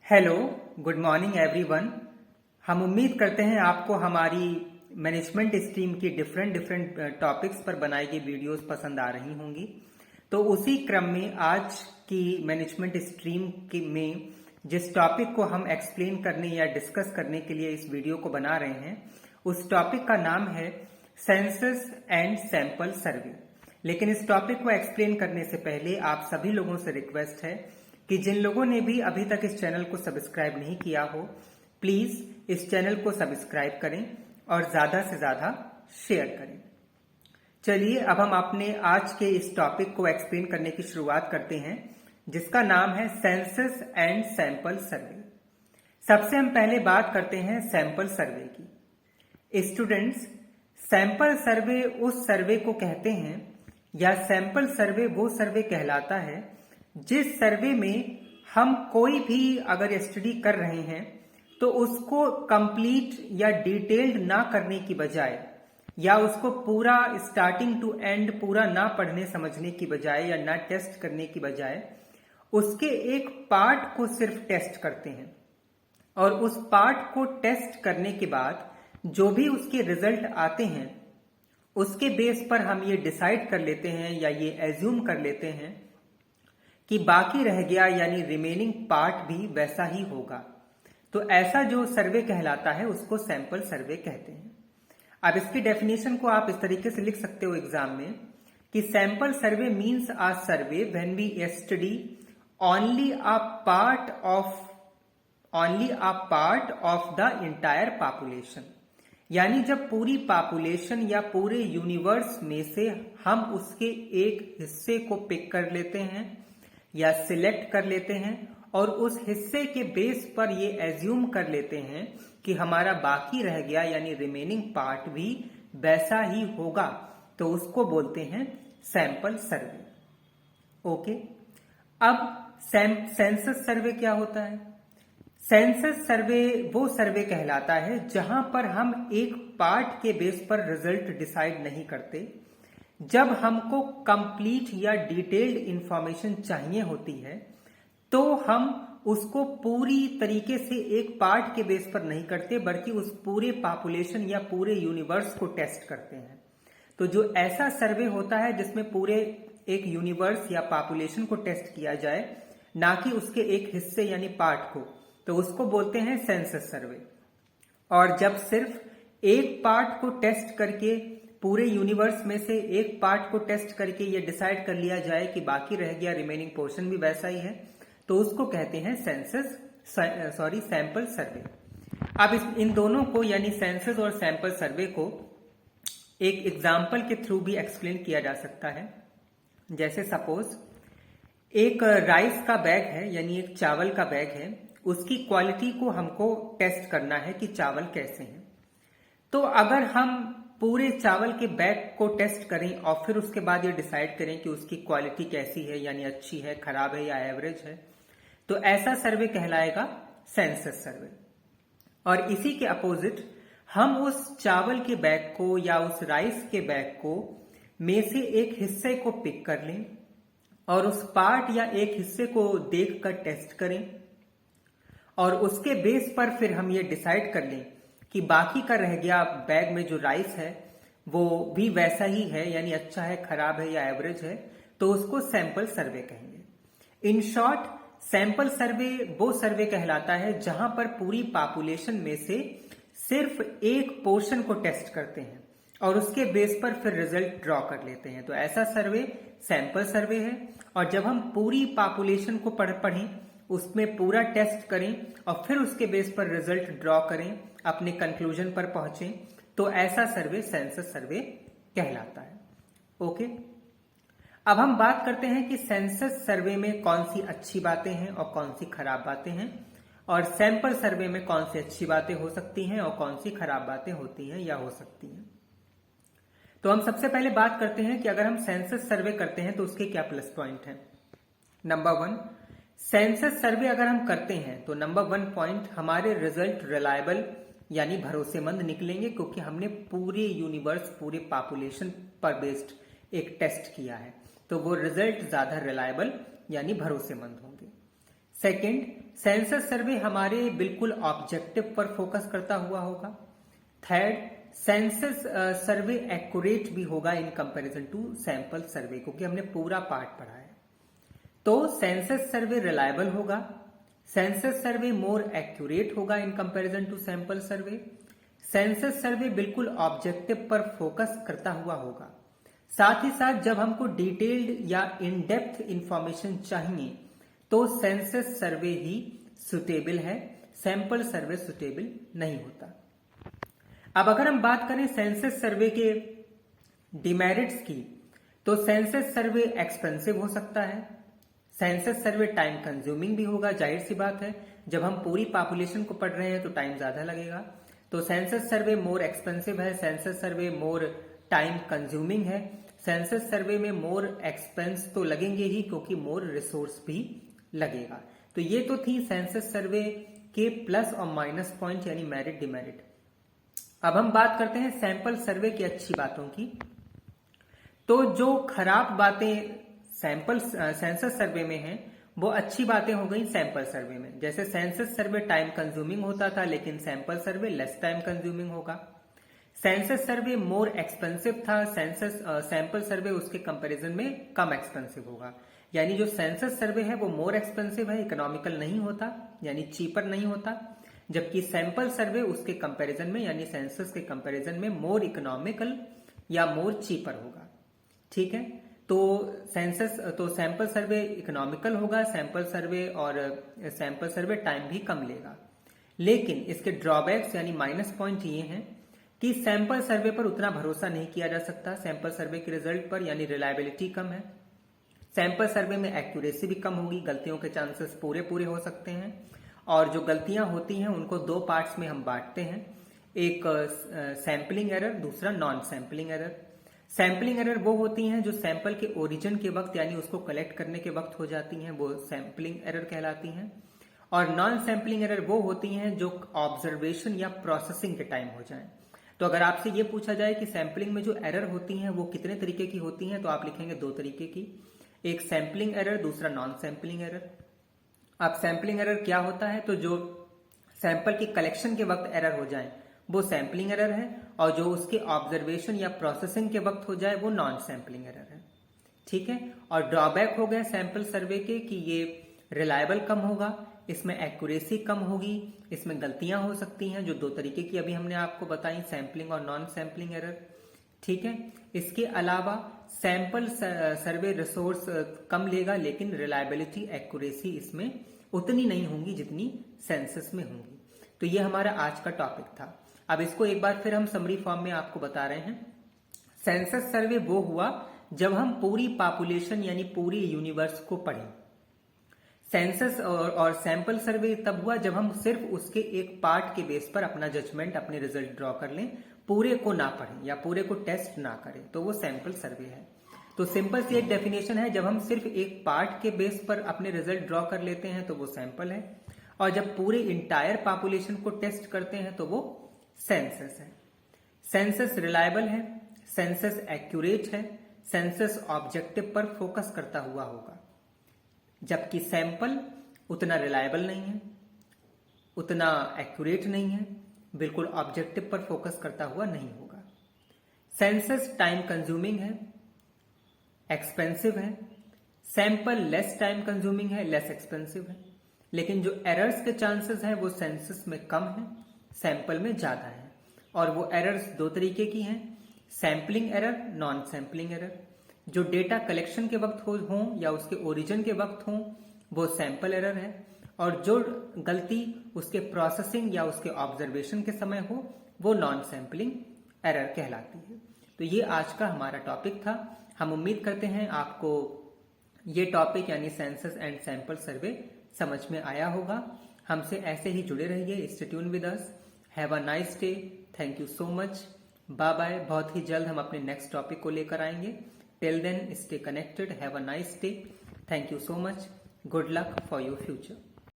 Hello, good morning everyone. हम उम्मीद करते हैं आपको हमारी मैनेजमेंट स्ट्रीम की डिफरेंट टॉपिक्स पर बनाई गई वीडियोस पसंद आ रही होंगी। तो उसी क्रम में आज की मैनेजमेंट स्ट्रीम में जिस टॉपिक को हम एक्सप्लेन करने या डिस्कस करने के लिए इस वीडियो को बना रहे हैं, उस टॉपिक का नाम है सेंसस एंड सैंपल सर्वे। लेकिन इस टॉपिक को एक्सप्लेन करने से पहले आप सभी लोगों से रिक्वेस्ट है कि जिन लोगों ने भी अभी तक इस चैनल को सब्सक्राइब नहीं किया हो, प्लीज इस चैनल को सब्सक्राइब करें और ज्यादा से ज्यादा शेयर करें। चलिए अब हम अपने आज के इस टॉपिक को एक्सप्लेन करने की शुरुआत करते हैं, जिसका नाम है सेंसस एंड सैंपल सर्वे। सबसे हम पहले बात करते हैं सैंपल सर्वे की। स्टूडेंट्स, सैंपल सर्वे उस सर्वे को कहते हैं या सैंपल सर्वे वो सर्वे कहलाता है जिस सर्वे में हम कोई भी अगर स्टडी कर रहे हैं तो उसको कंप्लीट या डिटेल्ड ना करने की बजाय या उसको पूरा स्टार्टिंग टू एंड पूरा ना पढ़ने समझने की बजाय या ना टेस्ट करने की बजाय उसके एक पार्ट को सिर्फ टेस्ट करते हैं, और उस पार्ट को टेस्ट करने के बाद जो भी उसके रिजल्ट आते हैं उसके बेस पर हम ये डिसाइड कर लेते हैं या ये एज्यूम कर लेते हैं कि बाकी रह गया यानी रिमेनिंग पार्ट भी वैसा ही होगा। तो ऐसा जो सर्वे कहलाता है उसको सैंपल सर्वे कहते हैं। अब इसकी डेफिनेशन को आप इस तरीके से लिख सकते हो एग्जाम में कि sample survey means a survey when we study only a part of the entire population. यानी जब पूरी पॉपुलेशन या पूरे यूनिवर्स में से हम उसके एक हिस्से को पिक कर लेते हैं या सिलेक्ट कर लेते हैं और उस हिस्से के बेस पर ये एज्यूम कर लेते हैं कि हमारा बाकी रह गया यानी रिमेनिंग पार्ट भी वैसा ही होगा, तो उसको बोलते हैं सैंपल सर्वे। ओके, अब सेंसस सर्वे क्या होता है? सेंसस सर्वे वो सर्वे कहलाता है जहां पर हम एक पार्ट के बेस पर रिजल्ट डिसाइड नहीं करते। जब हमको कंप्लीट या डिटेल्ड इंफॉर्मेशन चाहिए होती है तो हम उसको पूरी तरीके से एक पार्ट के बेस पर नहीं करते, बल्कि उस पूरे पॉपुलेशन या पूरे यूनिवर्स को टेस्ट करते हैं। तो जो ऐसा सर्वे होता है जिसमें पूरे एक यूनिवर्स या पॉपुलेशन को टेस्ट किया जाए, ना कि उसके एक हिस्से यानी पार्ट को, तो उसको बोलते हैं सेंसस सर्वे। और जब सिर्फ एक पार्ट को टेस्ट करके पूरे यूनिवर्स में से एक पार्ट को टेस्ट करके ये डिसाइड कर लिया जाए कि बाकी रह गया रिमेनिंग पोर्शन भी वैसा ही है, तो उसको कहते हैं सैंपल सर्वे। अब इन दोनों को यानी सेंसस और सैंपल सर्वे को एक एग्जाम्पल के थ्रू भी एक्सप्लेन किया जा सकता है। जैसे सपोज एक राइस का बैग है यानी एक चावल का बैग है, उसकी क्वालिटी को हमको टेस्ट करना है कि चावल कैसे हैं। तो अगर हम पूरे चावल के बैग को टेस्ट करें और फिर उसके बाद ये डिसाइड करें कि उसकी क्वालिटी कैसी है, यानी अच्छी है, खराब है या एवरेज है, तो ऐसा सर्वे कहलाएगा सेंसस सर्वे। और इसी के अपोजिट हम उस चावल के बैग को या उस राइस के बैग को में से एक हिस्से को पिक कर लें और उस पार्ट या एक हिस्से को देखकर टेस्ट करें और उसके बेस पर फिर हम ये डिसाइड कर लें कि बाकी का रह गया बैग में जो राइस है वो भी वैसा ही है, यानी अच्छा है, खराब है या एवरेज है, तो उसको सैंपल सर्वे कहेंगे। इन शॉर्ट, सैंपल सर्वे वो सर्वे कहलाता है जहां पर पूरी पॉपुलेशन में से सिर्फ एक पोर्शन को टेस्ट करते हैं और उसके बेस पर फिर रिजल्ट ड्रॉ कर लेते हैं। तो ऐसा सर्वे सैंपल सर्वे है। और जब हम पूरी पॉपुलेशन को पढ़ें, उसमें पूरा टेस्ट करें और फिर उसके बेस पर रिजल्ट ड्रॉ करें, अपने कंक्लूजन पर पहुंचे, तो ऐसा सर्वे सेंसस सर्वे कहलाता है। ओके, अब हम बात करते हैं कि सेंसस सर्वे में कौन सी अच्छी बातें हैं और कौन सी खराब बातें हैं, और सैंपल सर्वे में कौन सी अच्छी बातें हो सकती हैं और कौन सी खराब बातें होती हैं या हो सकती हैं। तो हम सबसे पहले बात करते हैं कि अगर हम सेंसस सर्वे करते हैं तो उसके क्या प्लस पॉइंट हैं। नंबर 1, सेंसस सर्वे अगर हम करते हैं तो नंबर 1 पॉइंट, हमारे रिजल्ट रिलायबल यानी भरोसेमंद निकलेंगे, क्योंकि हमने पूरे यूनिवर्स, पूरे पॉपुलेशन पर बेस्ड एक टेस्ट किया है, तो वो रिजल्ट ज्यादा रिलायबल यानी भरोसेमंद होंगे। सेकंड, सेंसस सर्वे हमारे बिल्कुल ऑब्जेक्टिव पर फोकस करता हुआ होगा। थर्ड, सेंसस सर्वे एक्यूरेट भी होगा in comparison to sample survey, क्योंकि हमने पूरा पार्ट पढ़ा है। तो सेंसस सर्वे रिलायबल होगा, सेंसस सर्वे मोर एक्यूरेट होगा in comparison to sample survey, census survey बिल्कुल ऑब्जेक्टिव पर फोकस करता हुआ होगा। साथ ही साथ जब हमको डिटेल्ड या इन डेप्थ इंफॉर्मेशन चाहिए तो सेंसस सर्वे ही सुटेबल है, सैंपल सर्वे सुटेबल नहीं होता। अब अगर हम बात करें सेंसस सर्वे के डिमेरिट्स की, तो सेंसस सर्वे एक्सपेंसिव हो सकता है, सेंसस सर्वे टाइम कंज्यूमिंग भी होगा, जाहिर सी बात है जब हम पूरी पॉपुलेशन को पढ़ रहे हैं तो टाइम ज्यादा लगेगा। तो सेंसस सर्वे मोर एक्सपेंसिव है, census survey more time consuming है, सेंसस सर्वे में मोर एक्सपेंस तो लगेंगे ही क्योंकि मोर रिसोर्स भी लगेगा। तो ये तो थी सेंसस सर्वे के प्लस और माइनस पॉइंट यानी मेरिट डिमेरिट। अब हम बात करते हैं सैंपल सर्वे की अच्छी बातों की। तो जो खराब बातें सेंसस सर्वे में हैं वो अच्छी बातें हो गई सैंपल सर्वे में। जैसे सेंसस सर्वे टाइम कंज्यूमिंग होता था, लेकिन sample survey less time consuming होगा। सेंसस सर्वे मोर एक्सपेंसिव था, सैंपल सर्वे उसके कंपैरिजन में कम एक्सपेंसिव होगा। यानी जो सेंसस सर्वे है वो मोर एक्सपेंसिव है, इकोनॉमिकल नहीं होता, यानी चीपर नहीं होता, जबकि सैंपल सर्वे उसके कंपैरिजन में यानी सेंसस के कंपैरिजन में मोर इकोनॉमिकल या मोर चीपर होगा। ठीक है, तो सैंपल सर्वे इकोनॉमिकल होगा, सैंपल सर्वे टाइम भी कम लेगा। लेकिन इसके ड्रॉबैक्स यानी माइनस पॉइंट ये हैं कि सैंपल सर्वे पर उतना भरोसा नहीं किया जा सकता, सैंपल सर्वे के रिजल्ट पर, यानी रिलायबिलिटी कम है। सैंपल सर्वे में एक्यूरेसी भी कम होगी, गलतियों के चांसेस पूरे हो सकते हैं। और जो गलतियां होती हैं उनको दो पार्ट्स में हम बांटते हैं, एक सैंपलिंग एरर, दूसरा non sampling error. Sampling error वो होती हैं जो सैंपल के ओरिजिन के वक्त यानी उसको कलेक्ट करने के वक्त हो जाती हैं, वो सैंपलिंग एरर कहलाती हैं। और नॉन सैंपलिंग एरर वो होती हैं जो ऑब्जर्वेशन या प्रोसेसिंग के टाइम हो जाएं। तो अगर आपसे ये पूछा जाए कि सैंपलिंग में जो एरर होती हैं वो कितने तरीके की होती हैं, तो आप लिखेंगे दो तरीके की, एक सैंपलिंग एरर, दूसरा नॉन सैंपलिंग एरर। अब सैंपलिंग एरर क्या होता है, तो जो सैंपल की कलेक्शन के वक्त एरर हो जाए वो सैंपलिंग एरर है, और जो उसके ऑब्जर्वेशन या प्रोसेसिंग के वक्त हो जाए वो नॉन सैंपलिंग एरर है। ठीक है, और ड्रॉबैक हो गए सैंपल सर्वे के कि ये रिलायबल कम होगा, इसमें एक्यूरेसी कम होगी, इसमें गलतियां हो सकती हैं जो दो तरीके की अभी हमने आपको बताई, सैंपलिंग और नॉन सैंपलिंग एरर। ठीक है, इसके अलावा सैंपल सर्वे रिसोर्स कम लेगा, लेकिन रिलायबिलिटी एक्यूरेसी इसमें उतनी नहीं होंगी जितनी सेंसस में होंगी। तो ये हमारा आज का टॉपिक था। अब इसको एक बार फिर हम समरी फॉर्म में आपको बता रहे हैं। सेंसस सर्वे वो हुआ जब हम पूरी पॉपुलेशन यानी पूरी यूनिवर्स को पढ़ें। सेंसस और सैंपल सर्वे तब हुआ जब हम सिर्फ उसके एक पार्ट के बेस पर अपना जजमेंट, अपने रिजल्ट ड्रॉ कर लें, पूरे को ना पढ़ें या पूरे को टेस्ट ना करें, तो वो सैंपल सर्वे है। तो सिंपल सी एक डेफिनेशन है, जब हम सिर्फ एक पार्ट के बेस पर अपने रिजल्ट ड्रॉ कर लेते हैं तो वो सैंपल है, और जब पूरे इंटायर पॉपुलेशन को टेस्ट करते हैं तो वो सेंसस है। सेंसस रिलायबल है, सेंसस एक्यूरेट है, सेंसस ऑब्जेक्टिव पर फोकस करता हुआ होगा, जबकि सैंपल उतना रिलायबल नहीं है, उतना एक्यूरेट नहीं है, बिल्कुल ऑब्जेक्टिव पर फोकस करता हुआ नहीं होगा। सेंसस टाइम कंज्यूमिंग है, एक्सपेंसिव है, सैंपल लेस टाइम कंज्यूमिंग है, लेस एक्सपेंसिव है। लेकिन जो एरर्स के चांसेस हैं वो सेंसस में कम है, सैंपल में ज्यादा है। और वो एरर्स दो तरीके की हैं, sampling error, non sampling error. जो डेटा कलेक्शन के वक्त हों या उसके ओरिजिन के वक्त हों वो सैंपल एरर है, और जो गलती उसके प्रोसेसिंग या उसके ऑब्जर्वेशन के समय हो वो नॉन सैंपलिंग एरर कहलाती है। तो ये आज का हमारा टॉपिक था। हम उम्मीद करते हैं आपको ये टॉपिक यानी सेंसस एंड सैंपल सर्वे समझ में आया होगा। हमसे ऐसे ही जुड़े रहिए, stay tune with us. Have a nice day, thank you so much, bye bye. बहुत ही जल्द हम अपने नेक्स्ट टॉपिक को लेकर आएंगे। Till then stay connected, have a nice day, thank you so much, good luck for your future.